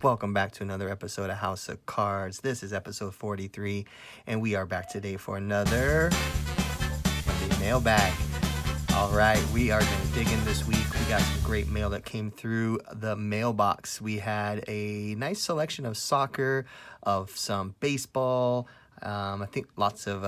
Welcome back to another episode of House of Cards. This is episode 43, and we are back today for another Monday Mailbag. All right, we are going to dig in this week. We got some great mail that came through the mailbox. We had a nice selection of soccer, of some baseball, I think lots of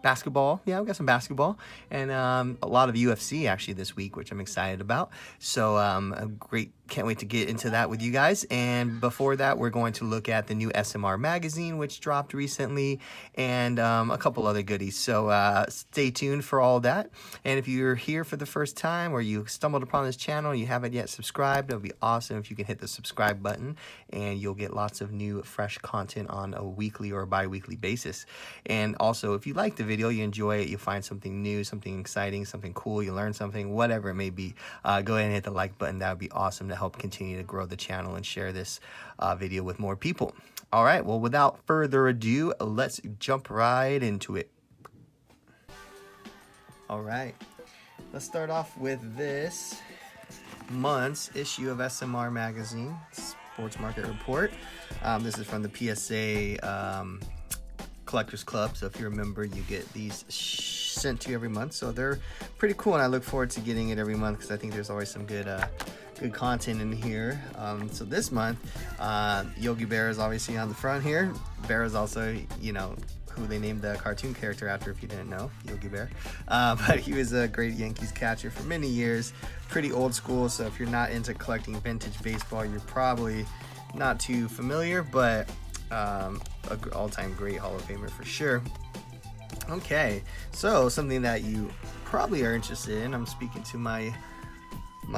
basketball. Yeah, we got some basketball and a lot of UFC actually this week, which I'm excited about. So a great, can't wait to get into that with you guys. And before that, we're going to look at the new SMR magazine, which dropped recently, and a couple other goodies. So stay tuned for all that. And if you're here for the first time or you stumbled upon this channel and you haven't yet subscribed, it would be awesome if you can hit the subscribe button, and you'll get lots of new, fresh content on a weekly or bi-weekly basis. And also, if you like the video, you enjoy it, you find something new, something exciting, something cool, you learn something, whatever it may be, go ahead and hit the like button. That would be awesome to help continue to grow the channel and share this video with more people. All right, well, without further ado, let's jump right into it. All right, let's start off with this month's issue of SMR magazine, Sports Market Report. This is from the PSA Collectors Club, so if you're a member, you get these sent to you every month, so they're pretty cool, and I look forward to getting it every month because I think there's always some good content in here. So this month, Yogi Bear is obviously on the front here. Bear is also, you know, who they named the cartoon character after, if you didn't know, Yogi Bear. But he was a great Yankees catcher for many years, pretty old school, so if you're not into collecting vintage baseball, you're probably not too familiar, but an all-time great Hall of Famer for sure. Okay, so something that you probably are interested in, I'm speaking to my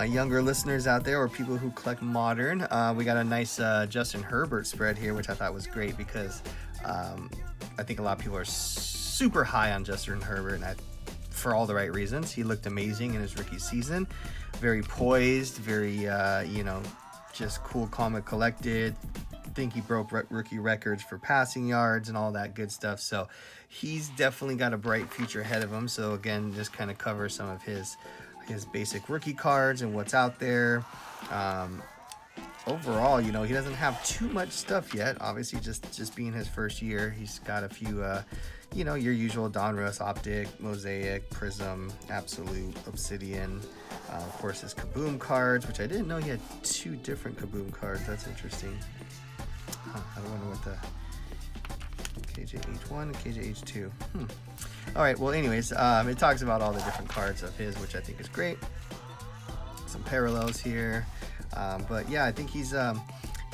younger listeners out there or people who collect modern. We got a nice Justin Herbert spread here, which I thought was great because I think a lot of people are super high on Justin Herbert, and for all the right reasons. He looked amazing in his rookie season, very poised, very just cool, calm, and collected. Think he broke rookie records for passing yards and all that good stuff, so he's definitely got a bright future ahead of him. So again, just kind of cover some of his basic rookie cards and what's out there. Overall, you know, he doesn't have too much stuff yet, obviously, just being his first year. He's got a few your usual Donruss, Optic, Mosaic, Prism, Absolute, Obsidian, of course his Kaboom cards, which I didn't know he had two different Kaboom cards. That's interesting. I wonder what the KJH1 and KJH2. All right, well, anyways, it talks about all the different cards of his, which I think is great. Some parallels here, but yeah, I think he's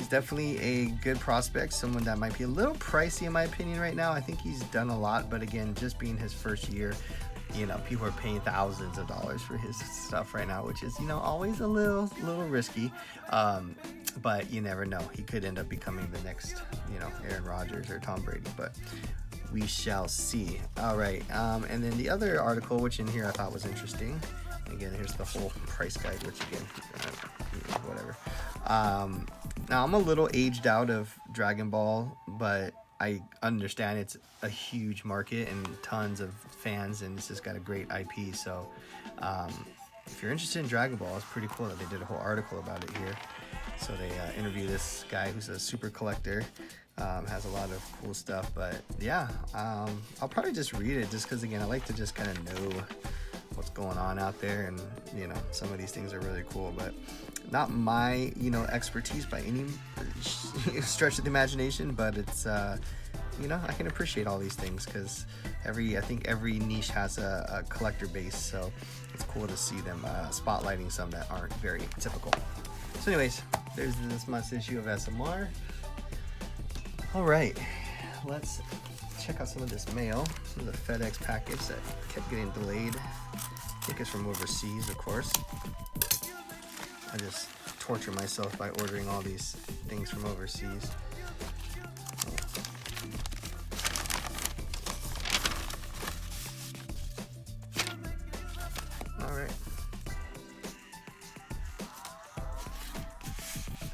definitely a good prospect, someone that might be a little pricey in my opinion right now. I think he's done a lot, but again, just being his first year, you know, people are paying thousands of dollars for his stuff right now, which is, you know, always a little risky. But you never know. He could end up becoming the next, you know, Aaron Rodgers or Tom Brady, but we shall see. All right. And then the other article, which in here I thought was interesting. Again, here's the whole price guide, which again, whatever. Now I'm a little aged out of Dragon Ball, but I understand it's a huge market and tons of fans, and it's just got a great IP. So if you're interested in Dragon Ball, it's pretty cool that they did a whole article about it here. So they interview this guy who's a super collector, has a lot of cool stuff. But yeah, I'll probably just read it just because, again, I like to just kind of know what's going on out there, and you know, some of these things are really cool, but not my, you know, expertise by any stretch of the imagination. But it's you know, I can appreciate all these things because I think every niche has a collector base, so it's cool to see them spotlighting some that aren't very typical. So anyways, there's this month's issue of SMR. All right, let's check out some of this mail. This is a FedEx package that kept getting delayed. I think it's from overseas, of course. I just torture myself by ordering all these things from overseas. All right.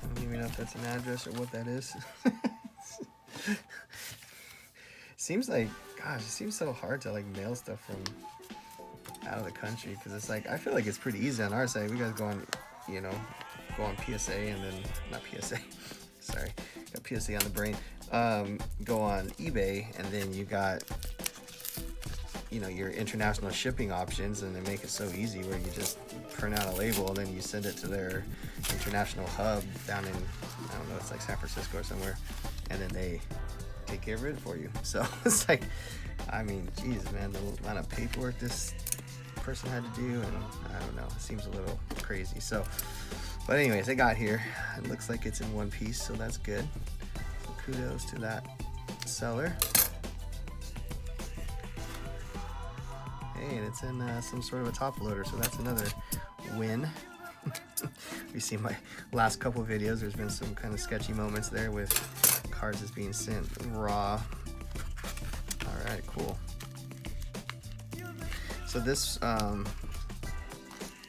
I don't even know if that's an address or what that is. Seems like, gosh, it seems so hard to like mail stuff from out of the country, because it's like, I feel like it's pretty easy on our side. We guys go on, you know, go on PSA and then, not PSA, sorry, got PSA on the brain. Go on eBay, and then you got, you know, your international shipping options, and they make it so easy where you just print out a label and then you send it to their international hub down in, I don't know, it's like San Francisco or somewhere, and then they take care of it for you. So it's like, I mean, geez, man, the amount of paperwork this person had to do, and I don't know, it seems a little crazy. So, but anyways, it got here. It looks like it's in one piece, so that's good. So kudos to that seller. Hey, and it's in some sort of a top loader, so that's another win. We see my last couple of videos, there's been some kind of sketchy moments there with cards that's being sent raw. All right, cool. So this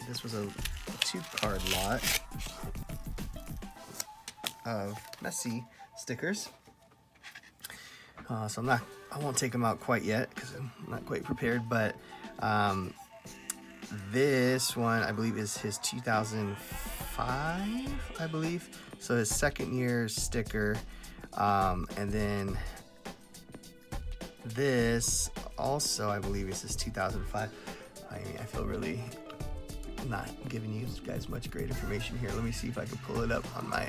this was a 2-card lot of Messi stickers. So I won't take them out quite yet because I'm not quite prepared, but this one I believe is his 2005, I believe. So his second year sticker, and then this also I believe is his 2005. I feel really not giving you guys much great information here. Let me see if I can pull it up on my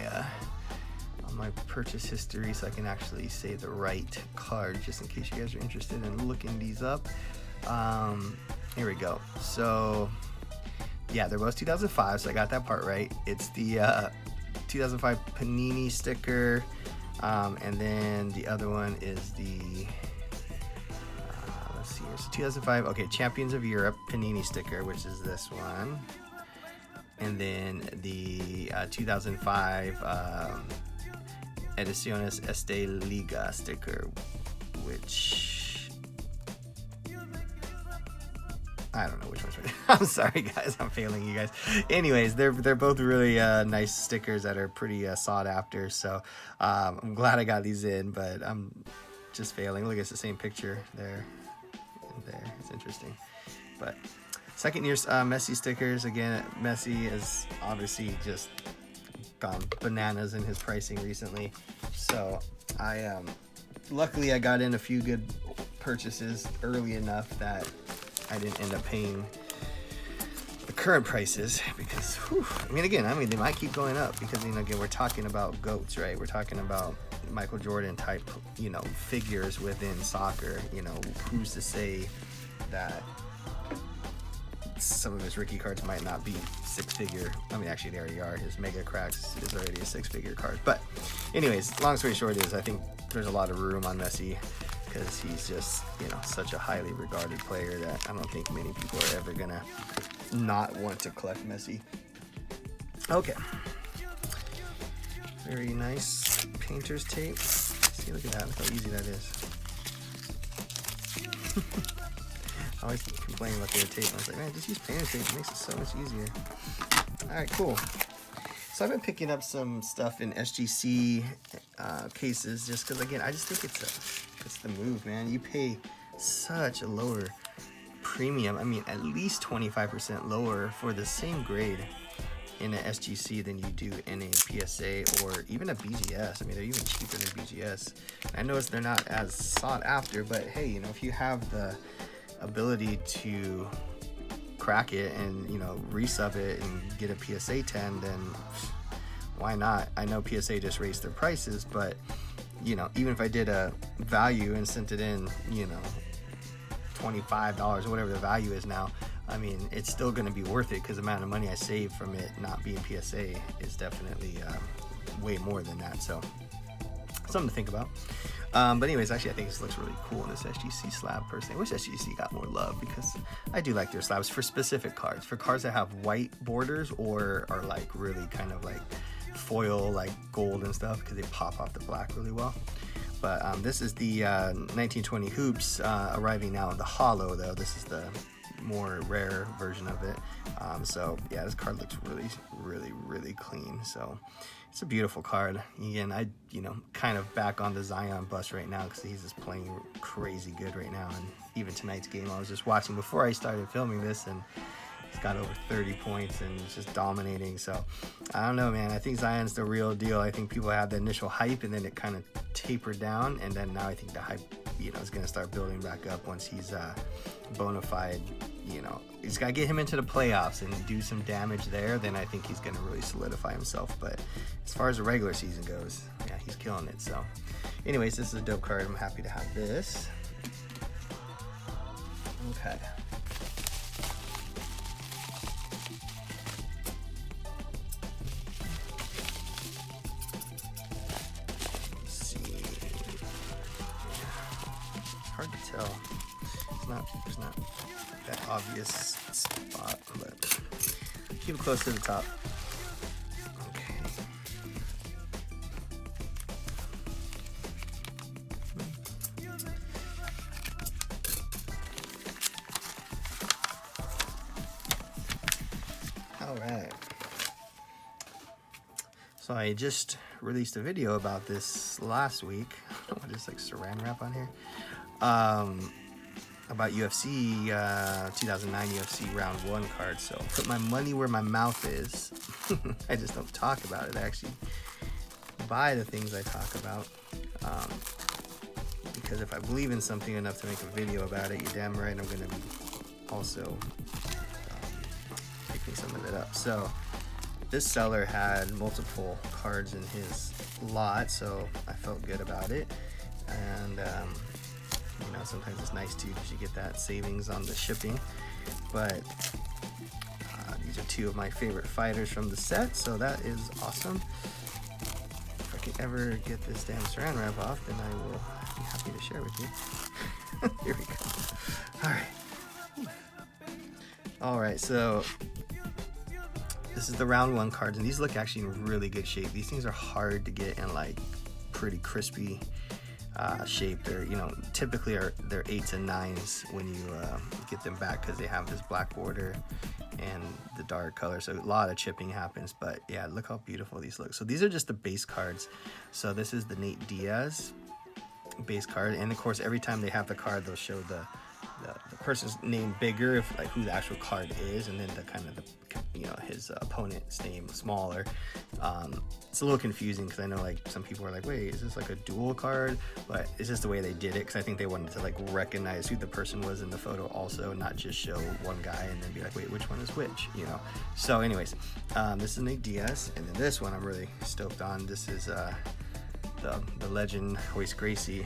purchase history so I can actually say the right card, just in case you guys are interested in looking these up. Here we go. So yeah, they're both 2005, so I got that part right. It's the 2005 Panini sticker, and then the other one is the let's see here, so 2005, okay, Champions of Europe Panini sticker, which is this one, and then the 2005 Ediciones Este Liga sticker, which I don't know which one's right. I'm sorry guys, I'm failing you guys. Anyways, they're both really nice stickers that are pretty sought after, so I'm glad I got these in, but I'm just failing. Look, it's the same picture there and there. It's interesting. But second year Messi stickers, again, Messi is obviously just gone bananas in his pricing recently, so luckily I got in a few good purchases early enough that I didn't end up paying the current prices, because whew, they might keep going up, because again, we're talking about GOATs, right? We're talking about Michael Jordan type, figures within soccer. Who's to say that some of his rookie cards might not be 6-figure. Actually they already are. His Mega Cracks is already a 6-figure card. But anyways, long story short is I think there's a lot of room on Messi, because he's just, such a highly regarded player that I don't think many people are ever gonna not want to collect Messi. Okay. Very nice painter's tape. See, look at that. Look how easy that is. I always complain about their tape. I was like, man, just use painter's tape. It makes it so much easier. All right, cool. So I've been picking up some stuff in SGC cases, just because, again, I just think it's the move, man. You pay such a lower premium. At least 25% lower for the same grade in an SGC than you do in a PSA or even a BGS. They're even cheaper than BGS. I know they're not as sought after, but hey, if you have the ability to crack it and resub it and get a PSA 10, then why not? I know PSA just raised their prices, but even if I did a value and sent it in, $25 or whatever the value is now, it's still going to be worth it, because the amount of money I save from it not being PSA is definitely way more than that. So something to think about. But anyways, actually I think this looks really cool in this SGC slab personally. I wish SGC got more love, because I do like their slabs for specific cards. For cards that have white borders or are like really kind of like foil, like gold and stuff, because they pop off the black really well. But this is the 1920 Hoops arriving now in the holo, though. This is the more rare version of it. So yeah, this card looks really, really, really clean. So it's a beautiful card. Again, I kind of back on the Zion bus right now, because he's just playing crazy good right now. And even tonight's game, I was just watching before I started filming this, and He's got over 30 points and is just dominating. So I don't know, man. I think Zion's the real deal. I think people had the initial hype and then it kind of tapered down, and then now I think the hype, you know, is going to start building back up once he's bona fide. You know, he's got to get him into the playoffs and do some damage there. Then I think he's going to really solidify himself. But as far as the regular season goes, yeah, he's killing it. So anyways, this is a dope card. I'm happy to have this. Okay. Let's see. Hard to tell. There's not that obvious spot, but keep it close to the top. Okay. All right. So I just released a video about this last week. What is like saran wrap on here? About UFC 2009 UFC round 1 card. So put my money where my mouth is. I just don't talk about it. I actually buy the things I talk about, because if I believe in something enough to make a video about it, you're damn right I'm going to be also picking some of it up. So this seller had multiple cards in his lot, so I felt good about it. And you know, sometimes it's nice too because you get that savings on the shipping. But these are 2 of my favorite fighters from the set, so that is awesome. If I can ever get this damn saran wrap off, then I will be happy to share with you. Here we go. All right, so this is the round 1 cards, and these look actually in really good shape. These things are hard to get in like pretty crispy shape. They're, you know, typically they're 8s and 9s when you get them back because they have this black border and the dark color, so a lot of chipping happens. But yeah, look how beautiful these look. So these are just the base cards. So this is the Nate Diaz base card, and of course every time they have the card they'll show the person's name bigger, if like who the actual card is, and then the kind of the, you know, his opponent's name smaller. It's a little confusing because I know like some people are like, wait, is this like a dual card? But it's just the way they did it, because I think they wanted to like recognize who the person was in the photo also, not just show one guy and then be like, wait, which one is which, you know? So anyways, this is Nate Diaz, and then this one I'm really stoked on. This is the legend Hoist Gracie,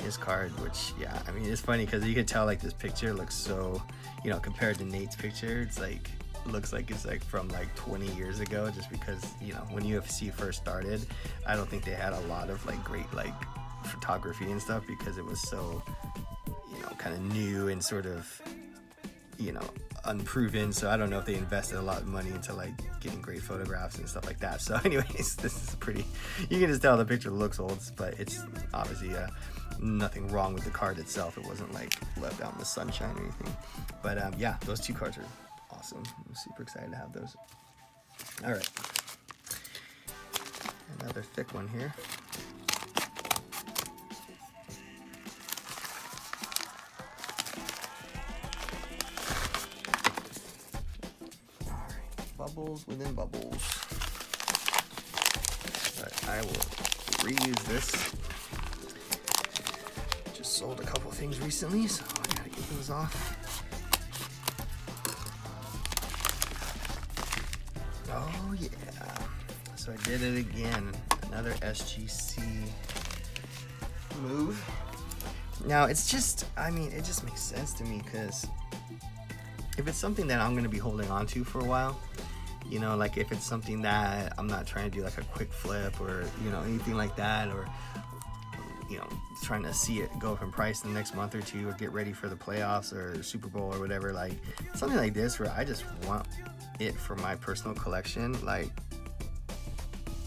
his card, which, yeah, I mean, it's funny because you can tell like this picture looks so, you know, compared to Nate's picture, it's like, looks like it's like from like 20 years ago, just because, you know, when UFC first started, I don't think they had a lot of like great like photography and stuff, because it was so, you know, kind of new and sort of, you know, unproven. So I don't know if they invested a lot of money into like getting great photographs and stuff like that. So anyways, this is pretty, you can just tell the picture looks old, but it's obviously nothing wrong with the card itself. It wasn't like left out in the sunshine or anything. But yeah, those 2 cards are awesome. I'm super excited to have those. All right, another thick one here. Bubbles within bubbles. But I will reuse this. Just sold a couple things recently, so I gotta get those off. Oh yeah. So I did it again. Another SGC move. Now it's just, I mean, it just makes sense to me, because if it's something that I'm going to be holding on to for a while, you know, like if it's something that I'm not trying to do like a quick flip or, you know, anything like that, or, you know, trying to see it go up in price in the next month or 2, or get ready for the playoffs or Super Bowl or whatever, like something like this where I just want it for my personal collection, like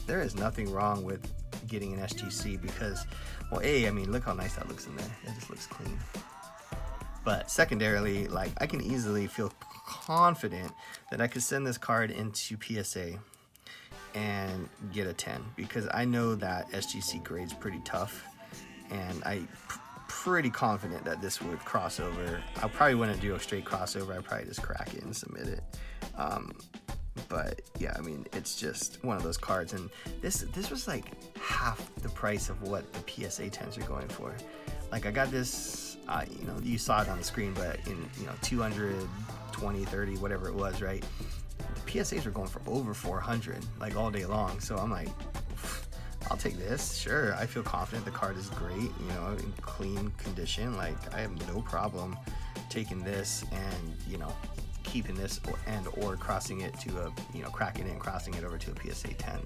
there is nothing wrong with getting an SGC, because, well, I mean, look how nice that looks in there. It just looks clean. But secondarily, like I can easily feel confident that I could send this card into PSA and get a 10, because I know that SGC grade's pretty tough, and I pretty confident that this would cross over. I probably wouldn't do a straight crossover. I'd probably just crack it and submit it. But yeah, I mean, it's just one of those cards, and this was like half the price of what the PSA 10s are going for. Like, I got this, you know, you saw it on the screen, but in, you know, 220, 30, whatever it was, right? The PSAs were going for over 400, like, all day long. So I'm like, I'll take this. Sure, I feel confident the card is great, you know, in clean condition. Like, I have no problem taking this and, you know, keeping this or crossing it to a, you know, cracking it and crossing it over to a PSA 10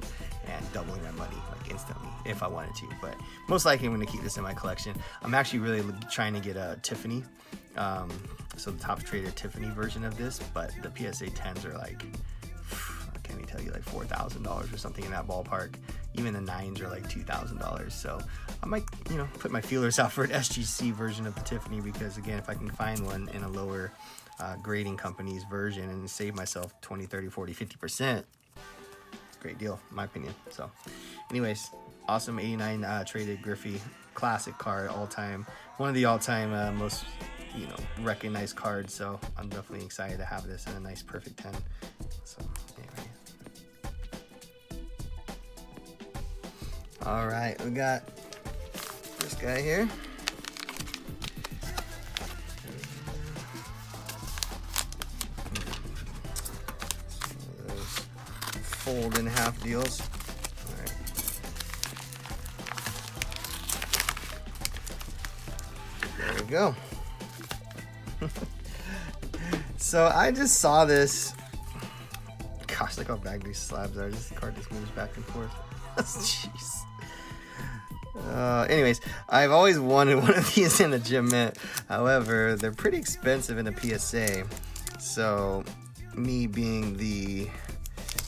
and doubling my money like instantly if I wanted to. But most likely I'm going to keep this in my collection. I'm actually really trying to get a Tiffany, so the top traded Tiffany version of this, but the PSA 10s are like, I can't even tell you, like $4,000 or something in that ballpark. Even the 9s are like $2,000. So I might, you know, put my feelers out for an SGC version of the Tiffany, because again, if I can find one in a lower grading company's version and save myself 20, 30, 40, 50%, great deal in my opinion. So anyways, awesome 89 traded Griffey classic card, all time, one of the all-time most, you know, recognized cards. So I'm definitely excited to have this in a nice perfect 10. So anyway, all right, we got this guy here. Fold in half deals. All right. There we go. So I just saw this. Gosh, look how big these slabs are. This card just moves back and forth. Jeez. Anyways, I've always wanted one of these in a gym mint. However, they're pretty expensive in a PSA. So me being the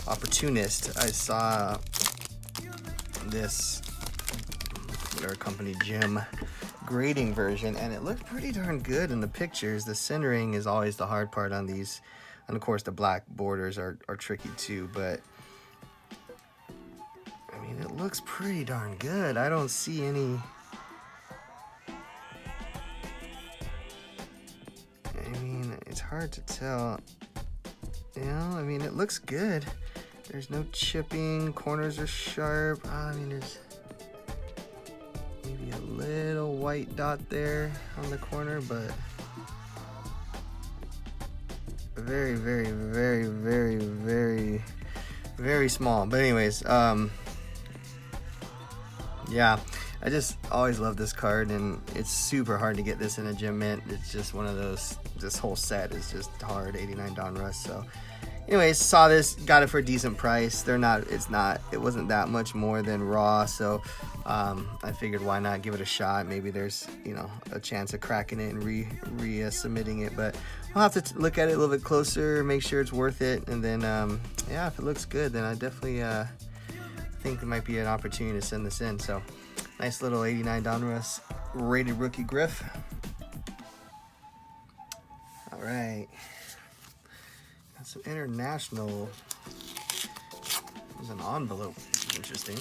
opportunist, I saw this whatever company gym grading version, and it looked pretty darn good in the pictures. The centering is always the hard part on these, and of course the black borders are tricky too, but I mean, it looks pretty darn good. I don't see any, I mean, it's hard to tell, you know, I mean, it looks good. There's no chipping, corners are sharp. I mean, there's maybe a little white dot there on the corner, but very, very, very, very, very, very small. But anyways, yeah, I just always love this card, and it's super hard to get this in a gym mint. It's just one of those, this whole set is just hard, 89 Donruss. So anyways, saw this, got it for a decent price. It wasn't that much more than raw, so I figured why not give it a shot. Maybe there's, you know, a chance of cracking it and submitting it, but I'll have to look at it a little bit closer, make sure it's worth it, and then yeah, if it looks good, then I definitely think there might be an opportunity to send this in. So nice little 89 Donruss rated rookie Griff. All right. Got some international. There's an envelope. Interesting.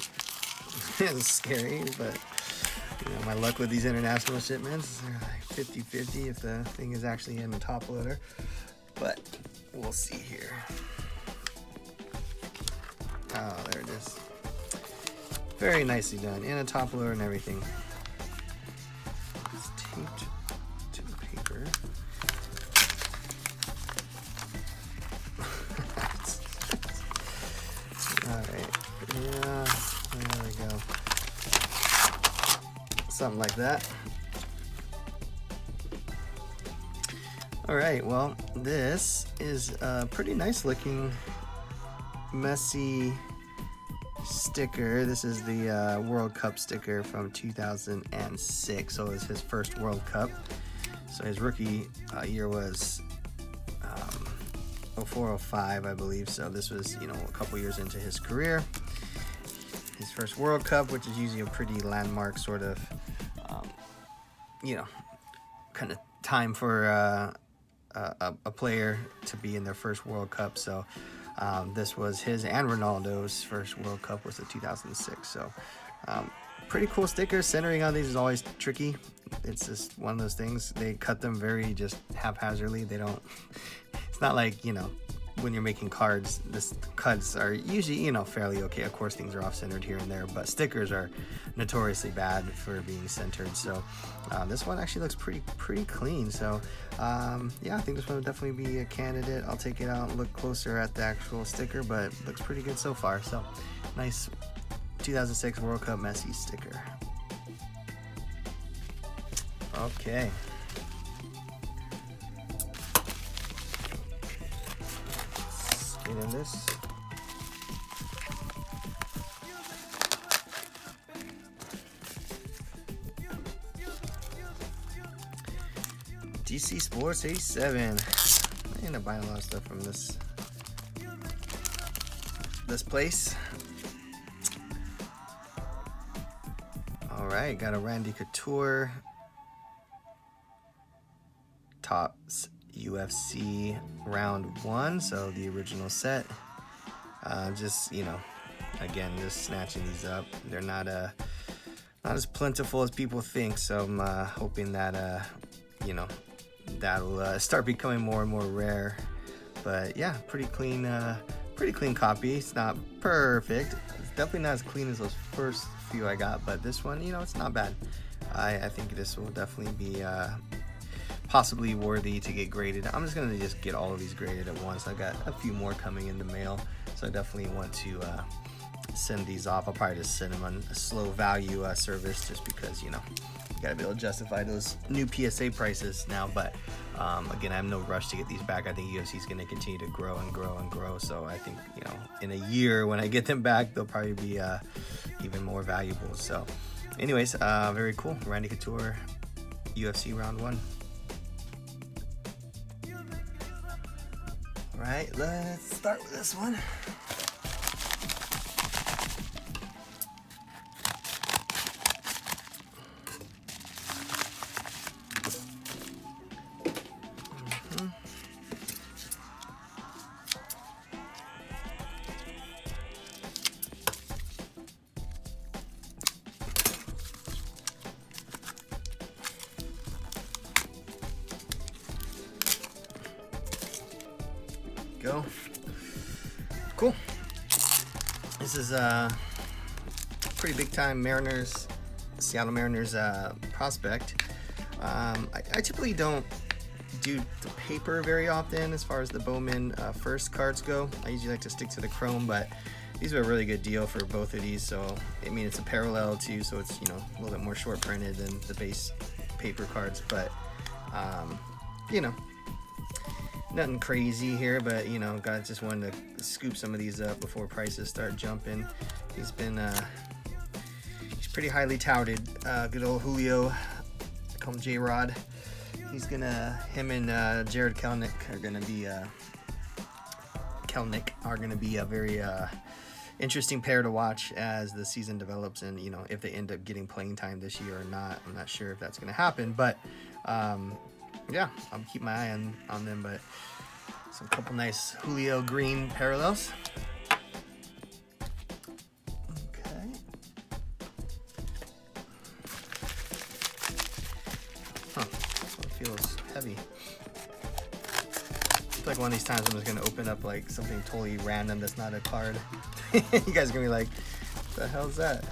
It's scary, but you know, my luck with these international shipments, they're like 50-50 if the thing is actually in the top loader. But we'll see here. Oh, there it is. Very nicely done. In a top loader and everything. It's taped to the paper. Alright, yeah, there we go. Something like that. Alright, well, this is a pretty nice looking messy sticker. This is the World Cup sticker from 2006, so it was his first World Cup. So his rookie year was 04-05, I believe. So this was, you know, a couple years into his career. His first World Cup, which is usually a pretty landmark sort of, you know, kind of time for a player to be in their first World Cup. So this was his and Ronaldo's first World Cup was the 2006. So pretty cool stickers. Centering on these is always tricky. It's just one of those things. They cut them very just haphazardly. They don't, it's not like, you know, when you're making cards, the cuts are usually, you know, fairly okay. Of course, things are off-centered here and there, but stickers are notoriously bad for being centered. So this one actually looks pretty clean. So yeah, I think this one would definitely be a candidate. I'll take it out and look closer at the actual sticker, but looks pretty good so far. So nice 2006 World Cup Messi sticker. Okay. Get in this. DC Sports 87. I end up buying a lot of stuff from this place. All right, got a Randy Couture Topps UFC round 1, so the original set. Just, you know, again, just snatching these up. They're not as plentiful as people think, so I'm hoping that you know, that'll start becoming more and more rare. But yeah, pretty clean copy. It's not perfect. It's definitely not as clean as those first few I got, but this one, you know, it's not bad. I think this will definitely be possibly worthy to get graded. I'm just gonna just get all of these graded at once. I got a few more coming in the mail, so I definitely want to send these off. I'll probably just send them on a slow value service, just because, you know, you gotta be able to justify those new PSA prices now. But again, I have no rush to get these back. I think UFC is gonna continue to grow and grow and grow. So I think, you know, in a year when I get them back, they'll probably be even more valuable. So anyways, very cool. Randy Couture UFC round 1. All right, let's start with this one. Go. Cool. This is a pretty big time Seattle Mariners prospect. I typically don't do the paper very often as far as the Bowman first cards go. I usually like to stick to the chrome, but these are a really good deal for both of these. So I mean, it's a parallel too, so it's, you know, a little bit more short printed than the base paper cards, but you know, nothing crazy here, but you know, guys, just wanted to scoop some of these up before prices start jumping. He's pretty highly touted. Good old Julio, I call him J-Rod. Him and Jared Kelnick are gonna be a very interesting pair to watch as the season develops, and you know, if they end up getting playing time this year or not. I'm not sure if that's gonna happen, but yeah, I'll keep my eye on them. But some couple nice Julio green parallels. Okay. Huh, this one feels heavy. It's like one of these times I'm just gonna open up like something totally random that's not a card. You guys are gonna be like, what the hell's that?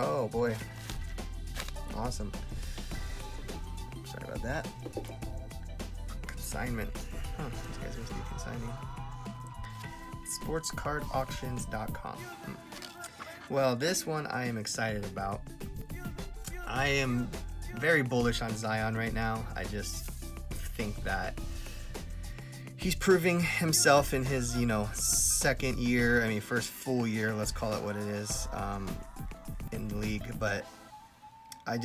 Oh boy, awesome. Sorry about that. Consignment. Huh, these guys are supposed to be consigning. Sportscardauctions.com. Well, this one I am excited about. I am very bullish on Zion right now. I just think that he's proving himself in his, you know, second year. I mean, first full year, let's call it what it is. In the league, but I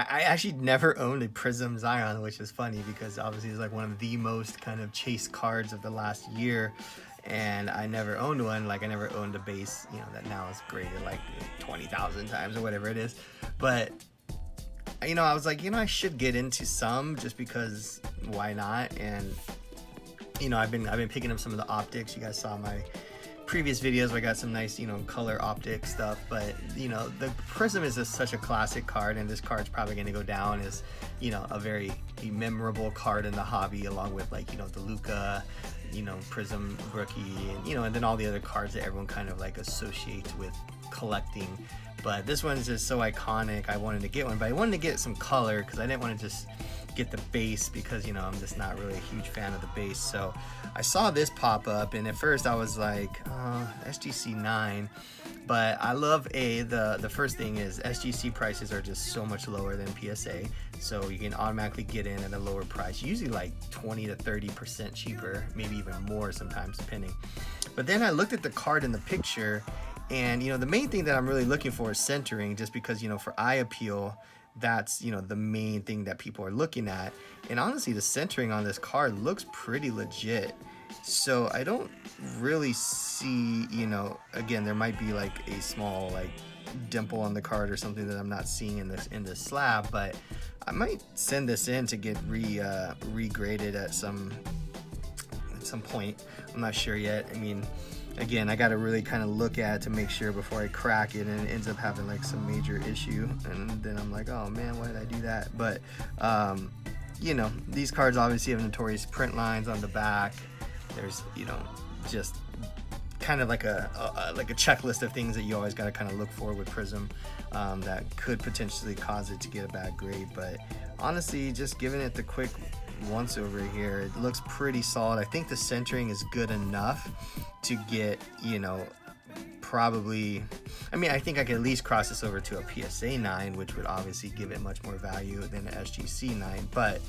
actually never owned a Prism Zion, which is funny because obviously it's like one of the most kind of chased cards of the last year, and I never owned one. Like I never owned a base, you know, that now is graded like 20,000 times or whatever it is. But I was like, I should get into some just because why not? And I've been picking up some of the optics. You guys saw my previous videos where I got some nice, color optic stuff, but the Prism is such a classic card, and this card's probably going to go down as a very memorable card in the hobby, along with like the Luca Prism rookie, and then all the other cards that everyone kind of like associates with collecting. But this one's just so iconic. I wanted to get one, but I wanted to get some color because I didn't want to just get the base, because I'm just not really a huge fan of the base. So I saw this pop up, and at first I was like, SGC 9, but I love the first thing is SGC prices are just so much lower than PSA, so you can automatically get in at a lower price, usually like 20 to 30% cheaper, maybe even more sometimes depending. But then I looked at the card in the picture, and the main thing that I'm really looking for is centering, just because for eye appeal, that's the main thing that people are looking at. And honestly, the centering on this card looks pretty legit, so I don't really see, again, there might be like a small like dimple on the card or something that I'm not seeing in this slab, but I might send this in to get regraded at some point. I'm not sure yet. I mean, again, I got to really kind of look at it to make sure before I crack it, and it ends up having like some major issue, and then I'm like, oh man, why did I do that? But these cards obviously have notorious print lines on the back. There's just kind of like a checklist of things that you always got to kind of look for with Prism that could potentially cause it to get a bad grade. But honestly, just giving it the quick once over here, it looks pretty solid. I think the centering is good enough to get, probably, I think I could at least cross this over to a PSA 9, which would obviously give it much more value than an SGC 9, but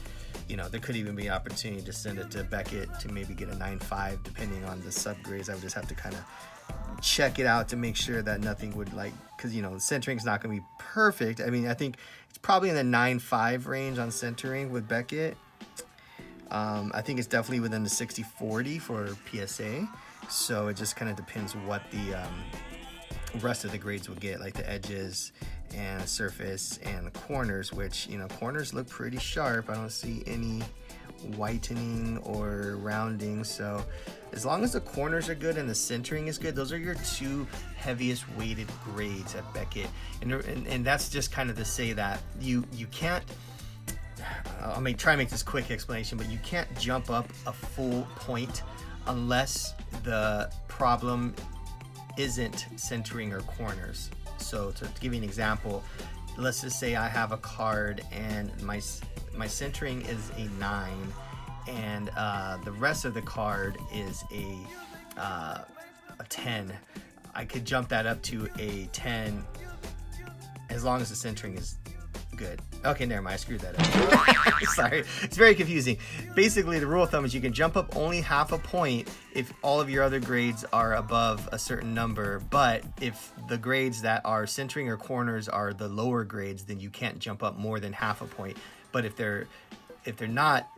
there could even be an opportunity to send it to Beckett to maybe get a 9.5 depending on the subgrades. I would just have to kind of check it out to make sure that nothing would because the centering is not going to be perfect. I think it's probably in the 9.5 range on centering with Beckett. I think it's definitely within the 60-40 for PSA, so it just kind of depends what the rest of the grades will get, like the edges and the surface and the corners, which corners look pretty sharp. I don't see any whitening or rounding, so as long as the corners are good and the centering is good, those are your two heaviest weighted grades at Beckett, and that's just kind of to say that you can't, I'll try and make this quick explanation, but you can't jump up a full point unless the problem isn't centering or corners. So to give you an example, let's just say I have a card and my centering is a 9, and the rest of the card is a 10. I could jump that up to a 10 as long as the centering is good. Okay, never mind, I screwed that up. Sorry, it's very confusing. Basically, the rule of thumb is you can jump up only half a point if all of your other grades are above a certain number, but if the grades that are centering or corners are the lower grades, then you can't jump up more than half a point. But if they're not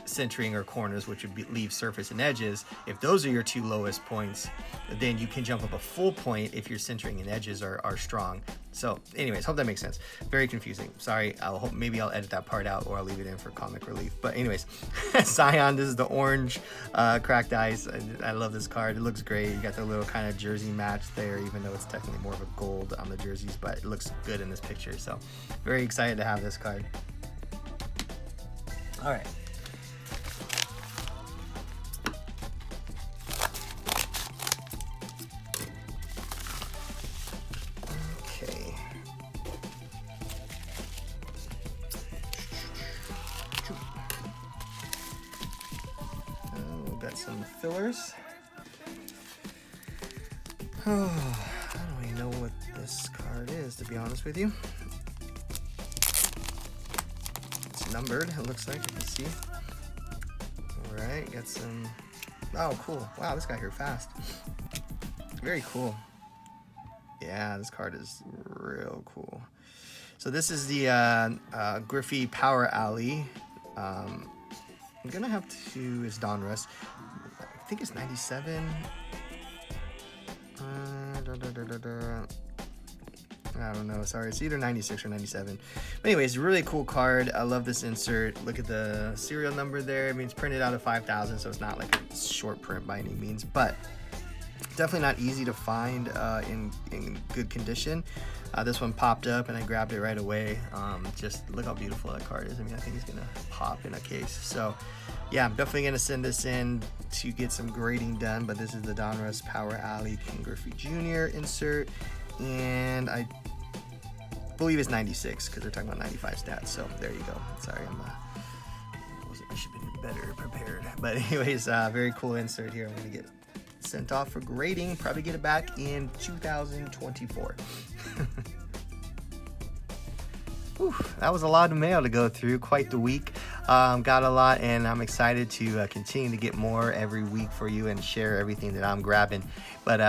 centering or corners, which would leave surface and edges, if those are your two lowest points, then you can jump up a full point if your centering and edges are strong. So anyways, hope that makes sense. Very confusing, sorry. Maybe I'll edit that part out, or I'll leave it in for comic relief. But anyways, Zion, this is the orange cracked ice. I love this card. It looks great. You got the little kind of jersey match there, even though it's technically more of a gold on the jerseys, but it looks good in this picture. So very excited to have this card. All right. Some fillers. I don't even know what this card is, to be honest with you. It's numbered, it looks like, you can see. Alright, got some. Oh, cool. Wow, this got here fast. Very cool. Yeah, this card is real cool. So this is the Griffey Power Alley. I'm gonna have to, it's Donruss. I think it's 97. I don't know. Sorry, it's either 96 or 97. But anyways, really cool card. I love this insert. Look at the serial number there. I mean, it's printed out of 5,000, so it's not like a short print by any means, but definitely not easy to find in good condition. This one popped up and I grabbed it right away. Just look how beautiful that card is. I mean, I think it's gonna pop in a case. So yeah, I'm definitely gonna send this in to get some grading done, but this is the Donruss Power Alley Ken Griffey Jr. insert, and I believe it's 96 because they're talking about 95 stats. So there you go. Sorry, I should have been better prepared. But anyways, very cool insert here. I'm gonna get sent off for grading, probably get it back in 2024. Whew, that was a lot of mail to go through, quite the week. Got a lot, and I'm excited to continue to get more every week for you and share everything that I'm grabbing. But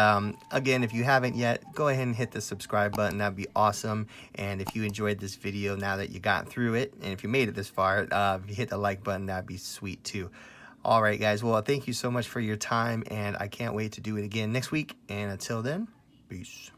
again, if you haven't yet, go ahead and hit the subscribe button. That'd be awesome. And if you enjoyed this video now that you got through it, and if you made it this far, if you hit the like button, that'd be sweet too. All right, guys. Well, thank you so much for your time, and I can't wait to do it again next week. And until then, peace.